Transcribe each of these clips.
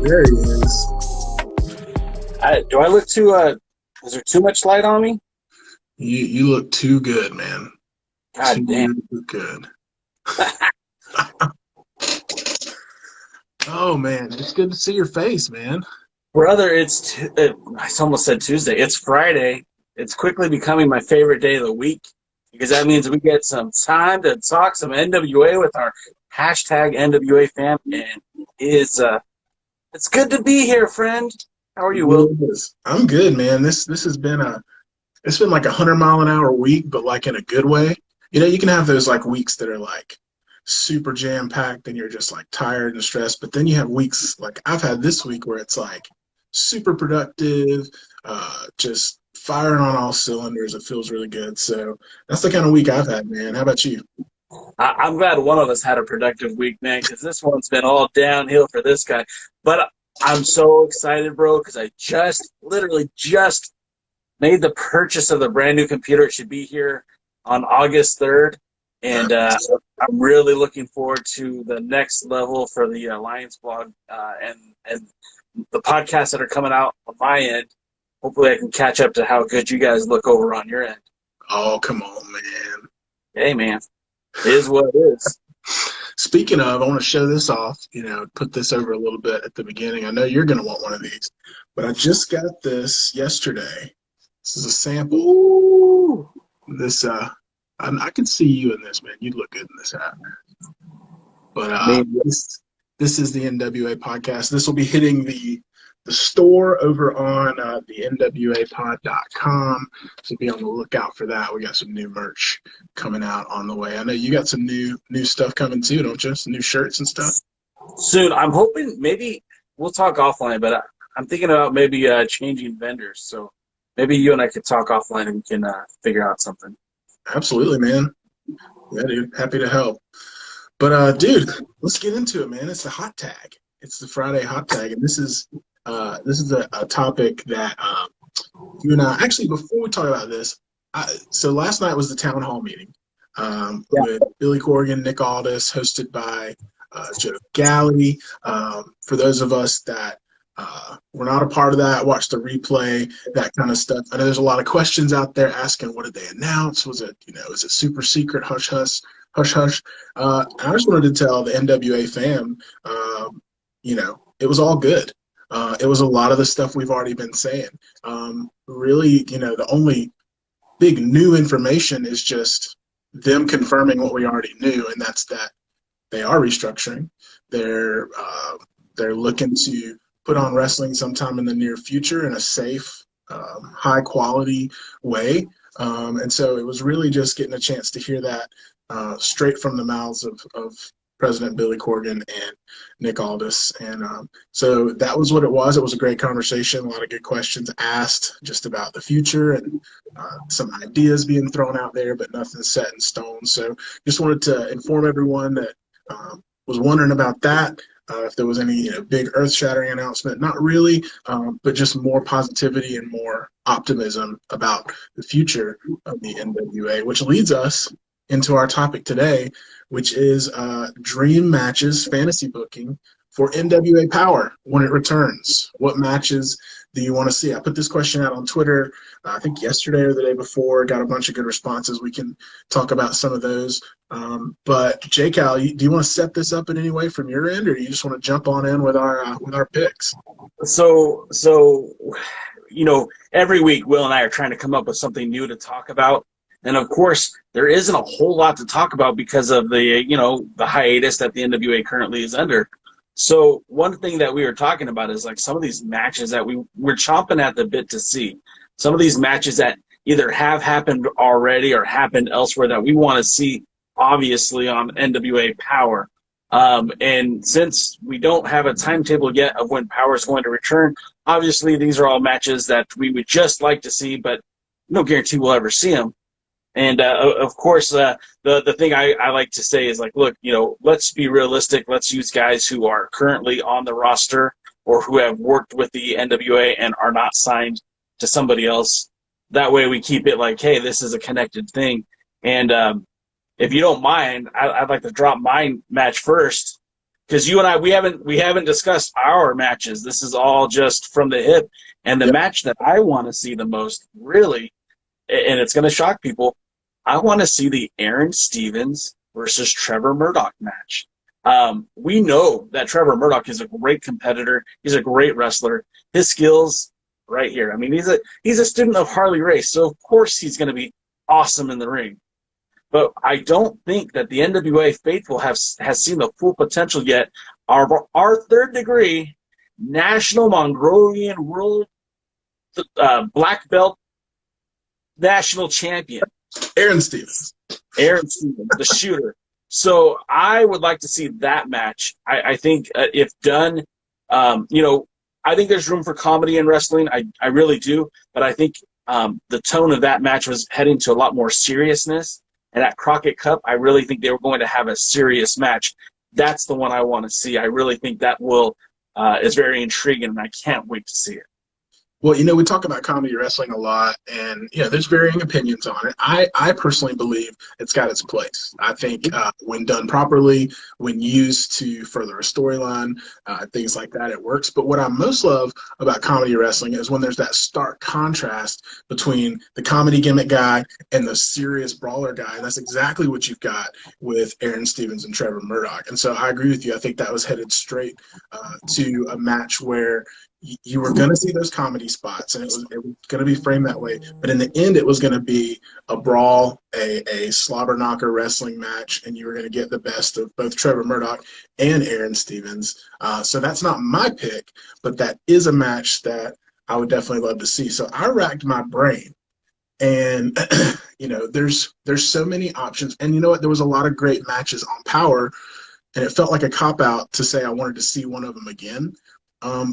There he is. Do I look too, is there too much light on me? You look too good, man. God too damn. good. Oh, man. It's good to see your face, man. Brother, I almost said Tuesday. It's Friday. It's quickly becoming my favorite day of the week because that means we get some time to talk some NWA with our hashtag NWA fam. And it's good to be here, friend. How are you, Will? I'm good, man. This has been it's been like 100-mile-an-hour week, but like in a good way. You know, you can have those like weeks that are like super jam-packed and you're just like tired and stressed, but then you have weeks like I've had this week where it's like super productive, just firing on all cylinders. It feels really good. So that's the kind of week I've had, man. How about you? I'm glad one of us had a productive week, man, because this one's been all downhill for this guy. But I'm so excited, bro, because I literally just made the purchase of the brand new computer. It should be here on August 3rd. And I'm really looking forward to the next level for the Alliance blog and the podcasts that are coming out on my end. Hopefully I can catch up to how good you guys look over on your end. Oh, come on, man. Hey, man. It is what it is. Speaking of, I want to show this off, put this over a little bit at the beginning. I know you're going to want one of these, but I just got this yesterday. This is a sample. Ooh. This, I can see you in this, man. You look good in this hat. But this is the NWA podcast. This will be hitting the store over on the NWApod.com. So be on the lookout for that. We got some new merch coming out on the way. I know you got some new stuff coming too, don't you? Some new shirts and stuff. Soon. I'm hoping maybe we'll talk offline, but I'm thinking about maybe changing vendors. So maybe you and I could talk offline and we can figure out something. Absolutely, man. Yeah, dude. Happy to help. But, dude, let's get into it, man. It's the hot tag. It's the Friday hot tag, and this is a topic that you and I actually, before we talk about this, so last night was the town hall meeting with Billy Corgan, Nick Aldis, hosted by Joe Galley. For those of us that were not a part of that, watched the replay, that kind of stuff. I know there's a lot of questions out there asking, what did they announce? Was it, is it super secret, hush hush? I just wanted to tell the NWA fam, it was all good. It was a lot of the stuff we've already been saying. Really, the only big new information is just them confirming what we already knew, and that's that they are restructuring. They're looking to put on wrestling sometime in the near future in a safe, high-quality way. And so it was really just getting a chance to hear that straight from the mouths of President Billy Corgan and Nick Aldis. And so that was what it was. It was a great conversation, a lot of good questions asked just about the future and some ideas being thrown out there, but nothing set in stone. So just wanted to inform everyone that was wondering about that. If there was any big earth-shattering announcement, not really, but just more positivity and more optimism about the future of the NWA, which leads us into our topic today, which is dream matches fantasy booking for NWA Powerrr when it returns. What matches do you want to see? I put this question out on Twitter, I think yesterday or the day before, got a bunch of good responses. We can talk about some of those. But JayCal, do you want to set this up in any way from your end, or do you just want to jump on in with our picks? So every week Will and I are trying to come up with something new to talk about. And of course, there isn't a whole lot to talk about because of the hiatus that the NWA currently is under. So one thing that we were talking about is like some of these matches that we're chomping at the bit to see. Some of these matches that either have happened already or happened elsewhere that we want to see, obviously, on NWA Powerrr. And since we don't have a timetable yet of when Powerrr is going to return, obviously these are all matches that we would just like to see, but no guarantee we'll ever see them. And, of course, the thing I like to say is, like, look, let's be realistic. Let's use guys who are currently on the roster or who have worked with the NWA and are not signed to somebody else. That way we keep it like, hey, this is a connected thing. And if you don't mind, I'd like to drop my match first. because you and I, we haven't discussed our matches. This is all just from the hip. And the match that I want to see the most, really, and it's going to shock people, I want to see the Aaron Stevens versus Trevor Murdoch match. We know that Trevor Murdoch is a great competitor. He's a great wrestler. His skills, right here. I mean, he's a student of Harley Race, so of course he's going to be awesome in the ring. But I don't think that the NWA faithful has seen the full potential yet. Our third degree National Mongolian World Black Belt National Champion, Aaron Stevens, the shooter. So I would like to see that match. I think if done, I think there's room for comedy in wrestling. I really do. But I think the tone of that match was heading to a lot more seriousness. And at Crockett Cup, I really think they were going to have a serious match. That's the one I want to see. I really think that is very intriguing, and I can't wait to see it. Well, we talk about comedy wrestling a lot, and there's varying opinions on it. I personally believe it's got its place. I think when done properly, when used to further a storyline, things like that, it works. But what I most love about comedy wrestling is when there's that stark contrast between the comedy gimmick guy and the serious brawler guy. And that's exactly what you've got with Aaron Stevens and Trevor Murdoch. And so I agree with you. I think that was headed straight to a match where you were going to see those comedy spots, and it was going to be framed that way. But in the end, it was going to be a brawl, a slobber knocker wrestling match, and you were going to get the best of both Trevor Murdoch and Aaron Stevens. So that's not my pick, but that is a match that I would definitely love to see. So I racked my brain, and there's so many options. And you know what? There was a lot of great matches on Powerrr, and it felt like a cop-out to say I wanted to see one of them again.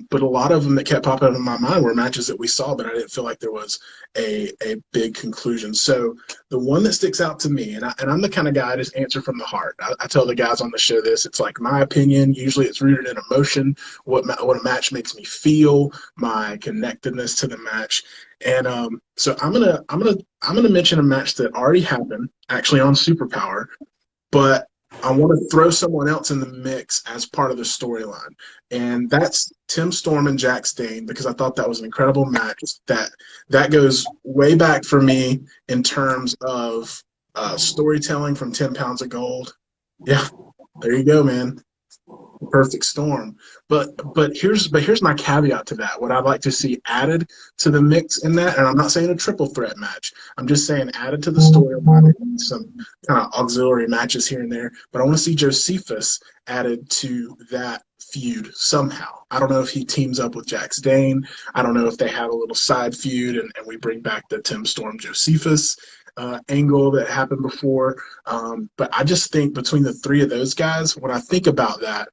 But a lot of them that kept popping up in my mind were matches that we saw, but I didn't feel like there was a big conclusion. So the one that sticks out to me, and I'm the kind of guy I just answer from the heart. I tell the guys on the show this. It's like my opinion. Usually it's rooted in emotion, what a match makes me feel, my connectedness to the match. And so I'm gonna mention a match that already happened, actually on Super Powerrr, but I want to throw someone else in the mix as part of the storyline, and that's Tim Storm and Jack Stane, because I thought that was an incredible match. That goes way back for me in terms of storytelling from 10 Pounds of Gold. Yeah, there you go, man. Perfect storm. But here's my caveat to that. What I'd like to see added to the mix in that, and I'm not saying a triple threat match. I'm just saying added to the storyline and some kind of auxiliary matches here and there. But I want to see Josephus added to that feud somehow. I don't know if he teams up with Jack Stane. I don't know if they have a little side feud and we bring back the Tim Storm Josephus angle that happened before. But I just think between the three of those guys, when I think about that,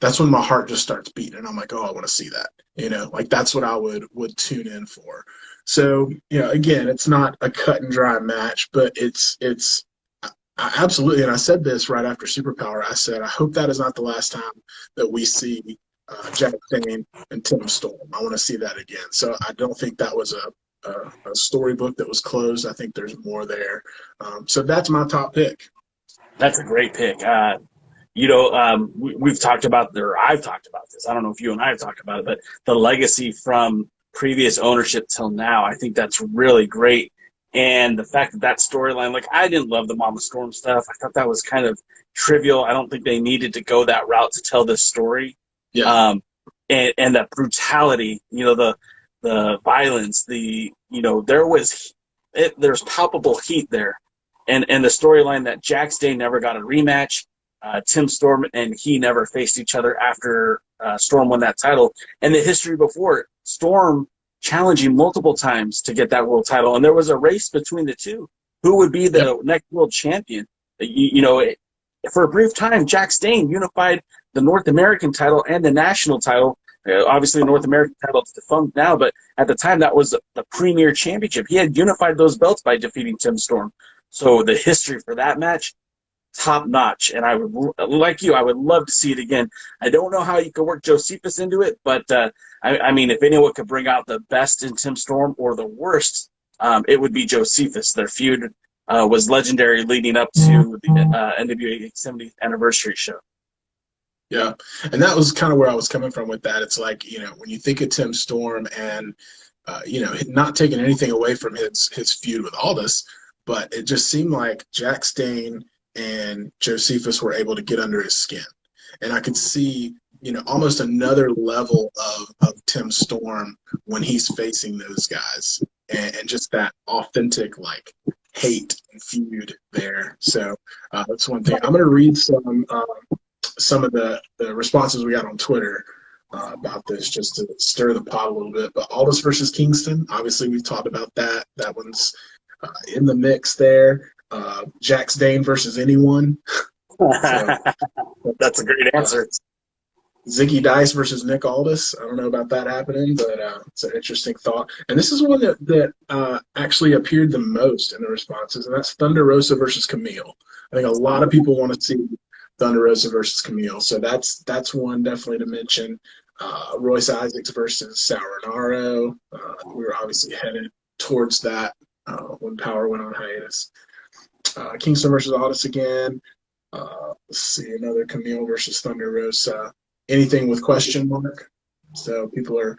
that's when my heart just starts beating. And I'm like, oh, I want to see that. Like that's what I would tune in for. So, again, it's not a cut and dry match, but it's absolutely. And I said this right after Super Powerrr. I said, I hope that is not the last time that we see Jack Stane and Tim Storm. I want to see that again. So I don't think that was a storybook that was closed. I think there's more there. So that's my top pick. That's a great pick. We've talked about, or I've talked about this. I don't know if you and I have talked about it, but the legacy from previous ownership till now, I think that's really great. And the fact that storyline, like I didn't love the Mama Storm stuff. I thought that was kind of trivial. I don't think they needed to go that route to tell this story. Yeah. And that brutality, the violence, there's palpable heat there. And the storyline that Jack Stane never got a rematch. Tim Storm and he never faced each other after Storm won that title. And the history before, Storm challenging multiple times to get that world title. And there was a race between the two. Who would be the next world champion? For a brief time, Jack Stane unified the North American title and the national title. Obviously, the North American title is defunct now, but at the time, that was the premier championship. He had unified those belts by defeating Tim Storm. So the history for that match, top notch. And I would, like you, I would love to see it again. I don't know how you could work Josephus into it, but I mean, if anyone could bring out the best in Tim Storm or the worst, it would be Josephus. Their feud was legendary leading up to the NWA 70th anniversary show. Yeah, and that was kind of where I was coming from with that. It's like, when you think of Tim Storm and, not taking anything away from his feud with Aldis, but it just seemed like Jack Stane and Josephus were able to get under his skin. And I could see, almost another level of Tim Storm when he's facing those guys, and just that authentic, like, hate and feud there. So that's one thing. I'm going to read some of the responses we got on Twitter about this, just to stir the pot a little bit. But Aldis versus Kingston, obviously we've talked about that. That one's in the mix there. Jack Stane versus anyone. So, that's a great answer. Ziggy Dice versus Nick Aldis. I don't know about that happening, but it's an interesting thought. And this is one that actually appeared the most in the responses, and that's Thunder Rosa versus Camille. I think a lot of people want to see Thunder Rosa versus Camille. So that's one definitely to mention. Royce Isaacs versus Sauronaro. We were obviously headed towards that when Powerrr went on hiatus. Kingston versus Aldis again. Let's see, another Camille versus Thunder Rosa. Anything with question mark. So people are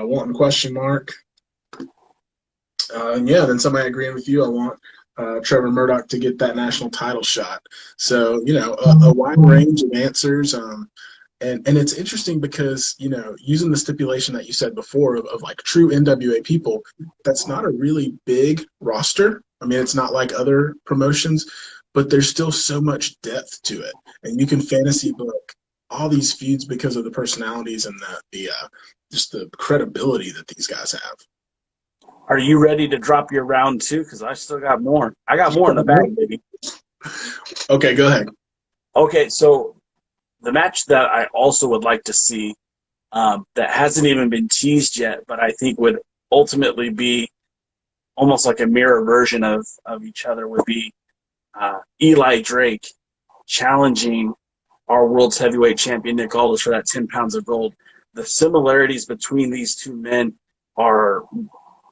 wanting question mark. And yeah, then somebody agreeing with you. I want Trevor Murdoch to get that national title shot. So, a wide range of answers. And it's interesting because, using the stipulation that you said before of like true NWA people, that's not a really big roster. I mean, it's not like other promotions, but there's still so much depth to it. And you can fantasy book all these feuds because of the personalities and the just the credibility that these guys have. Are you ready to drop your round two? Because I still got more. I got more in the bag, baby. Okay, go ahead. Okay, so the match that I also would like to see that hasn't even been teased yet, but I think would ultimately be almost like a mirror version of each other would be Eli Drake challenging our world's heavyweight champion, Nick Aldis, for that 10 pounds of gold. The similarities between these two men are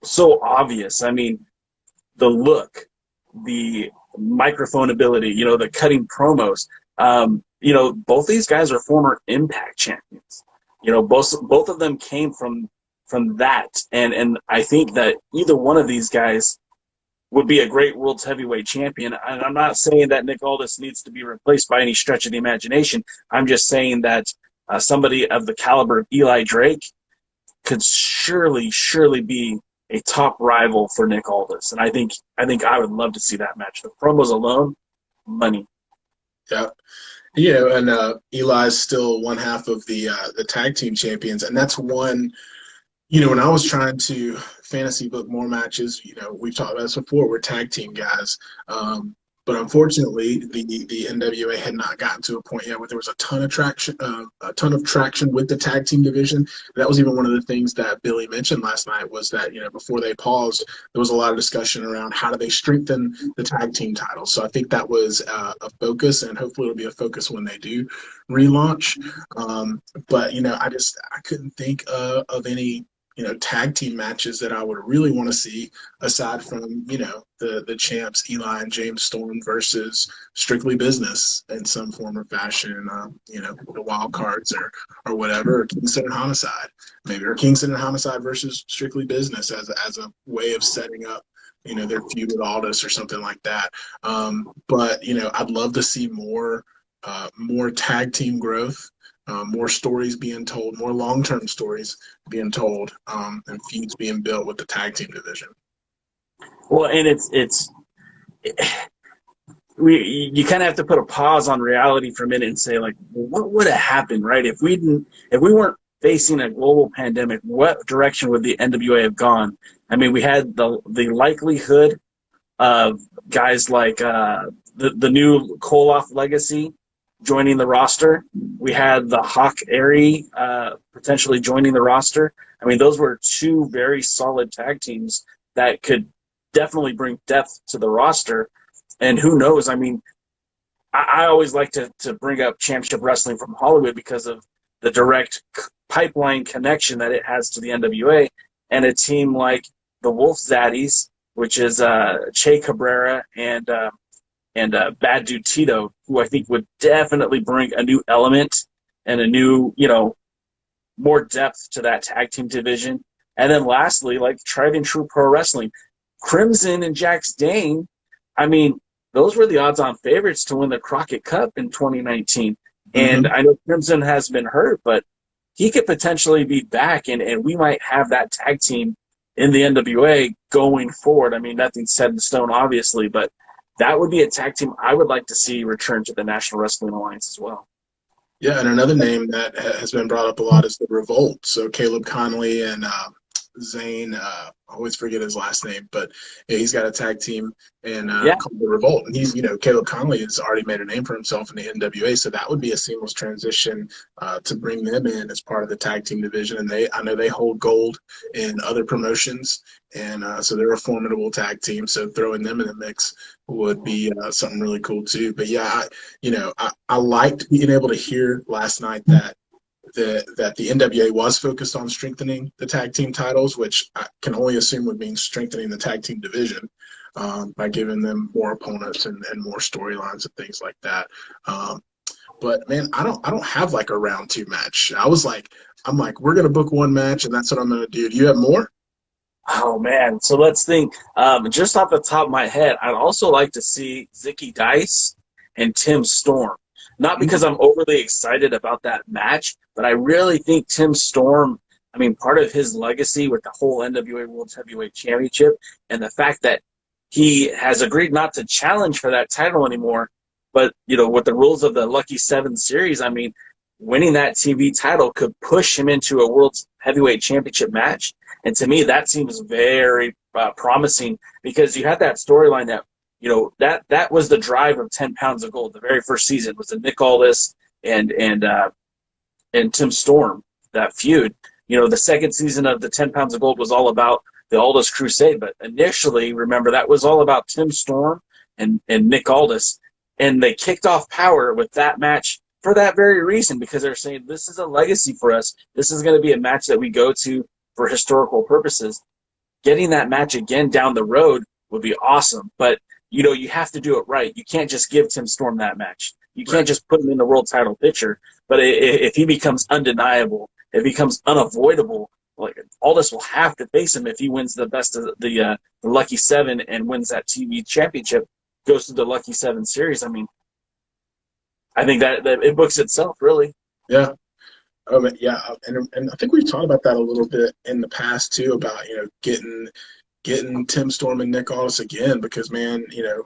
so obvious. I mean, the look, the microphone ability, the cutting promos. Both these guys are former Impact champions. Both of them came from that. And I think that either one of these guys would be a great world's heavyweight champion. And I'm not saying that Nick Aldis needs to be replaced by any stretch of the imagination. I'm just saying that somebody of the caliber of Eli Drake could surely be a top rival for Nick Aldis. And I think I would love to see that match. The promos alone, money. Yeah. And Eli's still one half of the tag team champions. And that's one, when I was trying to fantasy book more matches, we've talked about this before, we're tag team guys. But unfortunately, the NWA had not gotten to a point yet where there was a ton of traction with the tag team division. That was even one of the things that Billy mentioned last night was that, before they paused, there was a lot of discussion around how do they strengthen the tag team titles. So I think that was a focus, and hopefully it'll be a focus when they do relaunch. But, I couldn't think of any tag team matches that I would really want to see aside from, the champs, Eli and James Storm versus Strictly Business in some form or fashion, the Wild Cards or whatever, or Kingston and Homicide, maybe, or Kingston and Homicide versus Strictly Business as a way of setting up, their feud with Aldis or something like that. But, I'd love to see more tag team growth. More stories being told, more long-term stories being told, and feuds being built with the tag team division. Well, and you kind of have to put a pause on reality for a minute and say, like, what would have happened, right? If we weren't facing a global pandemic, what direction would the NWA have gone? I mean, we had the likelihood of guys like the new Koloff legacy joining the roster. We had the Hawk Airy potentially joining the roster. I mean, those were two very solid tag teams that could definitely bring depth to the roster. And who knows? I mean, I always like to bring up Championship Wrestling from Hollywood because of the direct pipeline connection that it has to the NWA, and a team like the Wolf Zaddies, which is Che Cabrera and Bad Dude Tito, who I think would definitely bring a new element and a new, more depth to that tag team division. And then lastly, like tried and true pro wrestling, Crimson and Jax Dane, I mean, those were the odds-on favorites to win the Crockett Cup in 2019. And I know Crimson has been hurt, but he could potentially be back, and we might have that tag team in the NWA going forward. I mean, nothing's set in stone, obviously, but that would be a tag team I would like to see return to the National Wrestling Alliance as well. Yeah, and another name that has been brought up a lot is the Revolt. So Caleb Conley and Zane, I always forget his last name, but yeah, he's got a tag team and called the Revolt. And he's, Caleb Conley has already made a name for himself in the NWA, so that would be a seamless transition to bring them in as part of the tag team division. And I know they hold gold in other promotions, and so they're a formidable tag team. So throwing them in the mix would be something really cool too. But yeah, I liked being able to hear last night that the NWA was focused on strengthening the tag team titles, which I can only assume would mean strengthening the tag team division by giving them more opponents and more storylines and things like that. But man, I don't have like a round 2 match. I'm like, we're gonna book one match and that's what I'm gonna do. Do you have more? Oh man, so let's think. Just off the top of my head, I'd also like to see Zicky Dice and Tim Storm. Not because I'm overly excited about that match, but I really think Tim Storm, I mean, part of his legacy with the whole NWA World Heavyweight Championship and the fact that he has agreed not to challenge for that title anymore, but, with the rules of the Lucky 7 series, I mean, winning that TV title could push him into a World Heavyweight Championship match. And to me, that seems very promising because you had that storyline that, that was the drive of 10 Pounds of Gold. The very first season was the Nick Aldis and Tim Storm, that feud. The second season of the 10 Pounds of Gold was all about the Aldis Crusade. But initially, remember, that was all about Tim Storm and Nick Aldis. And they kicked off Powerrr with that match for that very reason, because they're saying this is a legacy for us. This is going to be a match that we go to for historical purposes. Getting that match again down the road would be awesome. But you have to do it right. You can't just give Tim Storm that match. You can't just put him in the world title picture. But if he becomes undeniable, it becomes unavoidable. Like Aldis will have to face him if he wins the best of the Lucky 7 and wins that TV championship, goes to the Lucky 7 series. I mean, I think that it books itself, really. Yeah. Yeah, and I think we've talked about that a little bit in the past too, about getting Tim Storm and Nick Aldis again, because man,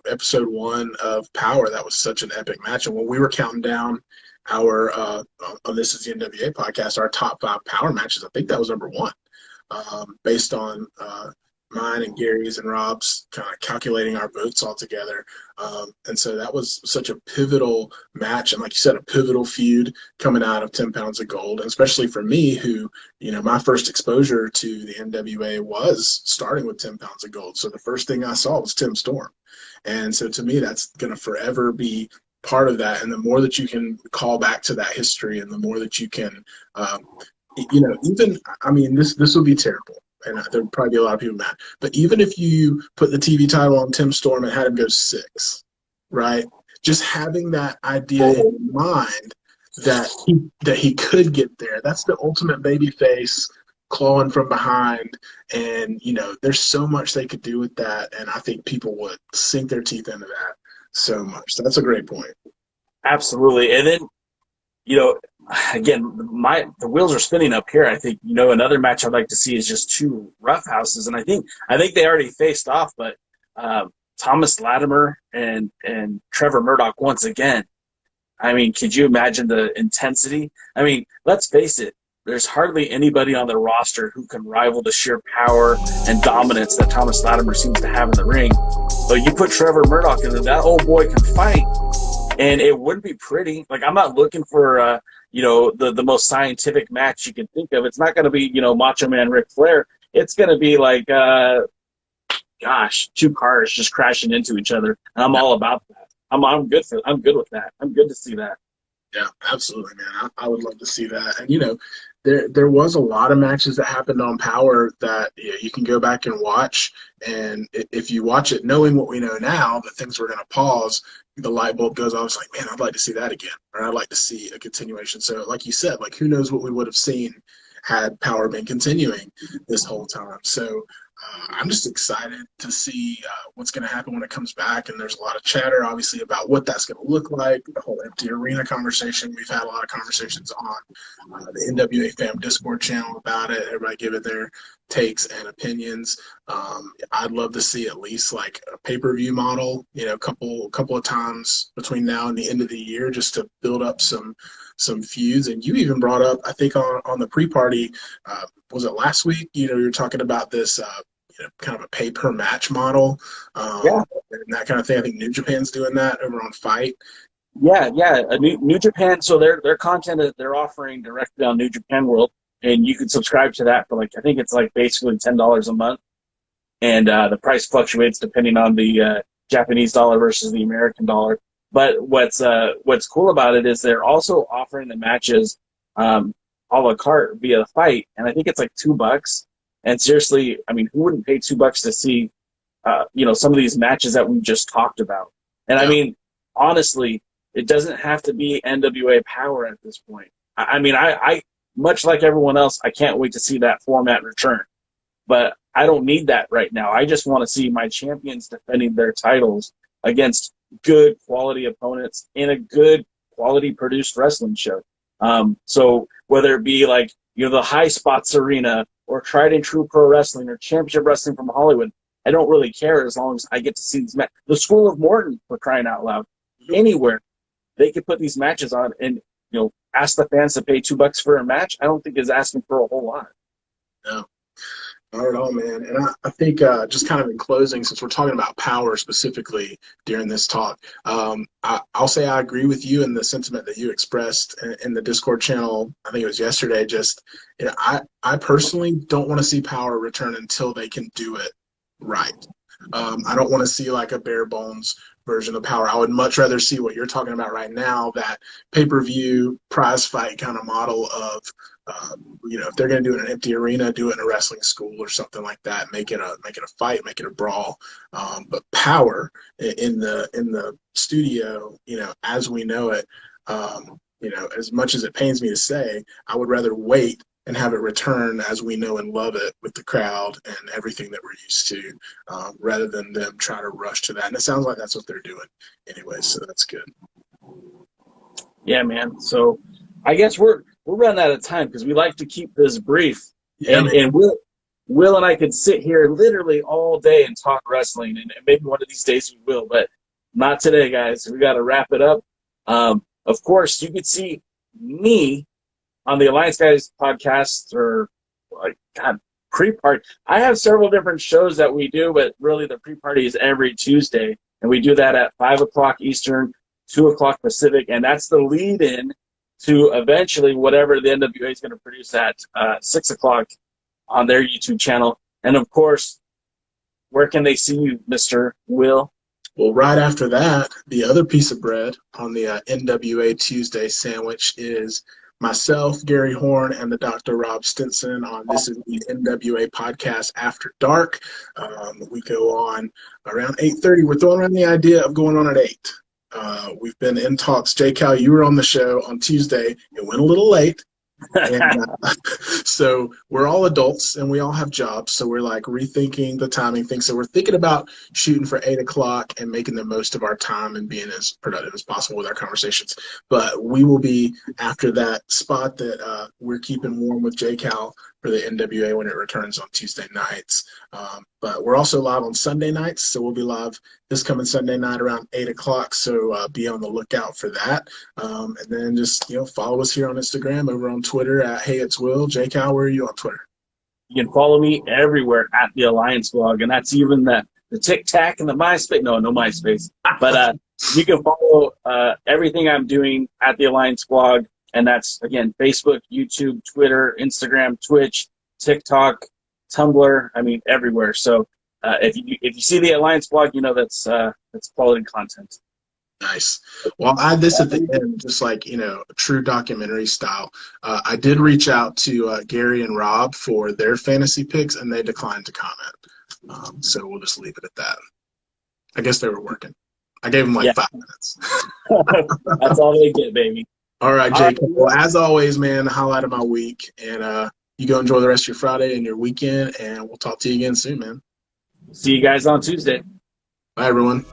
episode 1 of Powerrr, that was such an epic match. And when we were counting down our on This Is the NWA podcast, our top 5 Powerrr matches, I think that was number 1, based on mine and Gary's and Rob's kind of calculating our votes all together. And so that was such a pivotal match. And like you said, a pivotal feud coming out of 10 Pounds of Gold, and especially for me, who, my first exposure to the NWA was starting with 10 Pounds of Gold. So the first thing I saw was Tim Storm. And so to me, that's going to forever be part of that. And the more that you can call back to that history, and the more that you can, this would be terrible. And there would probably be a lot of people mad. But even if you put the TV title on Tim Storm and had him go 6, right? Just having that idea in mind that he could get there. That's the ultimate baby face, clawing from behind. And, there's so much they could do with that. And I think people would sink their teeth into that so much. So that's a great point. Absolutely. And then, again, the wheels are spinning up here. I think, another match I'd like to see is just 2 roughhouses. And I think they already faced off, but Thomas Latimer and Trevor Murdoch once again. I mean, could you imagine the intensity? I mean, let's face it, there's hardly anybody on the roster who can rival the sheer power and dominance that Thomas Latimer seems to have in the ring. But you put Trevor Murdoch in, that old boy can fight. And it wouldn't be pretty. Like, I'm not looking for, the most scientific match you can think of. It's not going to be, Macho Man Ric Flair. It's going to be like, 2 cars just crashing into each other. And I'm all about that. I'm good with that. I'm good to see that. Yeah, absolutely, man. I would love to see that. And, there was a lot of matches that happened on Powerrr that you can go back and watch. And if you watch it knowing what we know now, that things were going to pause, the light bulb goes off. It's like, man, I'd like to see that again, or I'd like to see a continuation. So like you said, like who knows what we would have seen had Powerrr been continuing this whole time. So I'm just excited to see what's going to happen when it comes back. And there's a lot of chatter, obviously, about what that's going to look like. The whole empty arena conversation. We've had a lot of conversations on the NWA Fam Discord channel about it. Everybody giving their takes and opinions. I'd love to see at least like a pay-per-view model, a couple of times between now and the end of the year, just to build up some feuds. And you even brought up, I think on the pre-party, was it last week? You were talking about this kind of a pay per match model, and that kind of thing. I think New Japan's doing that over on Fight. Yeah. New Japan. So their content that they're offering directly on New Japan World, and you can subscribe to that for I think it's basically $10 a month, and the price fluctuates depending on the Japanese dollar versus the American dollar. But what's cool about it is they're also offering the matches a la carte via the Fight, and I think it's $2. And seriously, I mean, who wouldn't pay $2 to see, some of these matches that we just talked about? And I mean, honestly, it doesn't have to be NWA Powerrr at this point. I mean, I much like everyone else, I can't wait to see that format return. But I don't need that right now. I just want to see my champions defending their titles against good quality opponents in a good quality produced wrestling show. So whether it be the High Spots Arena or Tried and True Pro Wrestling or Championship Wrestling from Hollywood, I don't really care as long as I get to see these matches. The School of Morton, for crying out loud, anywhere they could put these matches on and ask the fans to pay $2 for a match. I don't think is asking for a whole lot. No. Not at all, man. And I think just kind of in closing, since we're talking about Powerrr specifically during this talk, I'll say I agree with you in the sentiment that you expressed in the Discord channel. I think it was yesterday. Just, I personally don't want to see Powerrr return until they can do it right. I don't want to see a bare bones version of Powerrr. I would much rather see what you're talking about right now, that pay-per-view prize fight kind of model of, if they're going to do it in an empty arena, do it in a wrestling school or something like that. Make it a fight, make it a brawl. But Powerrr in the studio, as we know it, as much as it pains me to say, I would rather wait and have it return as we know and love it with the crowd and everything that we're used to, rather than them try to rush to that. And it sounds like that's what they're doing anyway, so that's good. Yeah, man. So I guess we're running out of time because we like to keep this brief. Yeah, and Will and I could sit here literally all day and talk wrestling, and maybe one of these days we will, but not today, guys. We got to wrap it up. Of course, you could see me on the Alliance Guys podcast or pre-party. I have several different shows that we do, but really the pre-party is every Tuesday, and we do that at 5 o'clock Eastern, 2 o'clock Pacific, and that's the lead-in to eventually whatever the NWA is going to produce at 6 o'clock on their YouTube channel. And, of course, where can they see you, Mr. Will? Well, right after that, the other piece of bread on the NWA Tuesday sandwich is myself, Gary Horn, and the Dr. Rob Stinson on This Is the NWA Podcast After Dark. We go on around 8:30. We're throwing around the idea of going on at 8. We've been in talks. JayCal, you were on the show on Tuesday. It went a little late. And, so we're all adults and we all have jobs. So we're rethinking the timing thing. So we're thinking about shooting for 8 o'clock and making the most of our time and being as productive as possible with our conversations. But we will be after that spot that we're keeping warm with JayCal for the NWA when it returns on Tuesday nights. But we're also live on Sunday nights, so we'll be live this coming Sunday night around 8 o'clock, so be on the lookout for that. And then just, follow us here on Instagram, over on Twitter at heyitswil. JayCal, where are you on Twitter? You can follow me everywhere at the Alliance Blog, and that's even the Tic Tac and the MySpace. No MySpace. But you can follow everything I'm doing at the Alliance Blog, and that's, again, Facebook, YouTube, Twitter, Instagram, Twitch, TikTok, Tumblr, everywhere. So if you see the Alliance Blog, that's quality content. Nice. Well, I'll add this at the end, just like, true documentary style. I did reach out to Gary and Rob for their fantasy picks, and they declined to comment. So we'll just leave it at that. I guess they were working. I gave them 5 minutes. That's all they get, baby. All right, Jake. Well, as always, man, the highlight of my week. And you go enjoy the rest of your Friday and your weekend, and we'll talk to you again soon, man. See you guys on Tuesday. Bye, everyone.